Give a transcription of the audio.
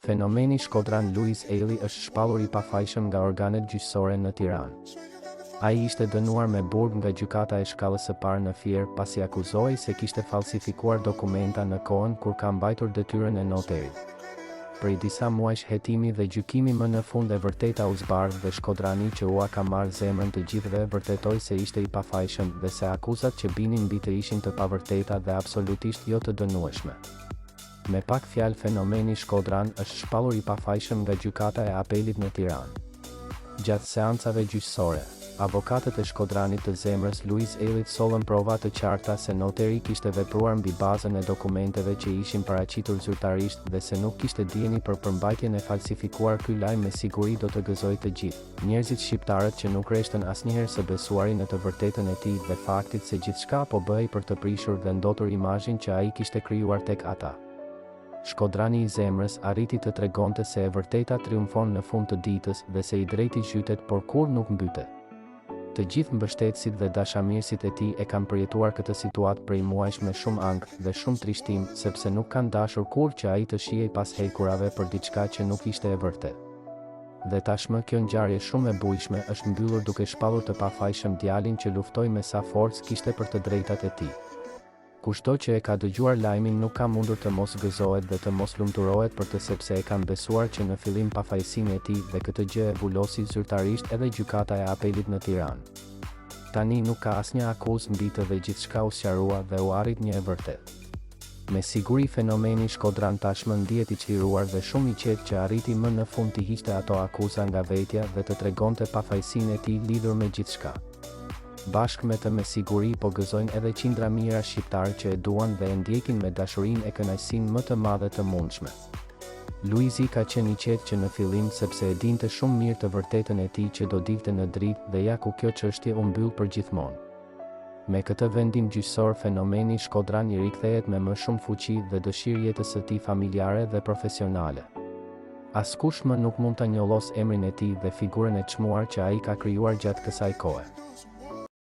Fenomeni Shkodran Luiz Eli është shpallur I pafajshëm nga organet gjyqësore në Tiranë. Ai ishte dënuar me burg nga gjykata e shkallës së parë në Fier pasi akuzohej se kishte falsifikuar dokumenta në kohën kur ka mbajtur detyrën e noterit. Prej disa muajsh hetimi dhe gjykimi më në fund e vërteta u zbardh dhe Shkodrani që ua ka marrë zemrën të gjithëve vërtetoi se ishte I pafajshëm dhe se akuzat që binin mbi të ishin të pavërteta dhe absolutisht jo të dënueshme. Me pak fjalë fenomeni Shkodran është shpallur I pafajshëm nga gjykata e apelit në Tiranë. Gjatë seancave gjyqësore, avokatët e Shkodranit të zemrës Luiz Elit sollën prova të qarta se noteri kishte vepruar mbi bazën e dokumenteve që ishin paraqitur zyrtarisht dhe se nuk kishte dieni për përmbajtjen e falsifikuar. Ky lajm me siguri do të gëzojë të gjithë njerëzit shqiptarët që nuk reshtën asnjëherë së besuari në të vërtetën e tij dhe faktit se gjithçka po bëhej për të prishur dhe ndotur imazhin që ai kishte krijuar tek ata. Shkodrani I zemrës arriti të tregonte se e vërteta triumfon në fund të ditës dhe se I drejti zhytet por kur nuk mbytet. Të gjithë mbështetësit dhe dashamirësit e tij e kanë përjetuar këtë situatë prej muajsh me shumë ankth dhe shumë trishtim sepse nuk kanë dashur kur që ai të shihej pas hekurave për diçka që nuk ishte e vërtetë. Dhe tashmë kjo ngjarje shumë e bujshme është mbyllur duke shpallur të pafajshëm djalin që luftoi me sa forcë kishte për të drejtat e tij. Kushto që e ka dëgjuar lajmin nuk ka mundur të mos gëzohet dhe të mos lumturohet për të sepse e kanë besuar që në fillim pafajësinë e tij dhe këtë gjë e bulosi zyrtarisht edhe gjykata e apelit në Tiranë. Tani nuk ka asnjë akuzë mbi të dhe gjithçka u sqarua dhe u arrit një e vërtetë. Me siguri fenomeni Shkodran tashmë ndihet I çliruar dhe shumë I qetë që arriti më në fund të hiqte ato akuza nga vetja dhe të tregonte pafajësinë e tij lidhur me gjithçka. Bashkë me të me siguri po gëzojnë edhe qindra mijëra shqiptarë që e duan dhe e ndjekin me dashurinë e kënaqësinë më të madhe të mundshme. Luizi ka qenë I qetë që në fillim sepse e dinte shumë mirë të vërtetën e tij që do dilte në dritë dhe ja ku kjo çështje u mbyll përgjithmonë. Me këtë vendim gjyqësor fenomeni Shkodran I rikthehet me më shumë fuqi dhe dëshirë jetës së tij familjare dhe profesionale. Askush më nuk mund ta njollos emrin e tij dhe figurën e çmuar që ai ka krijuar gjatë kësaj kohe.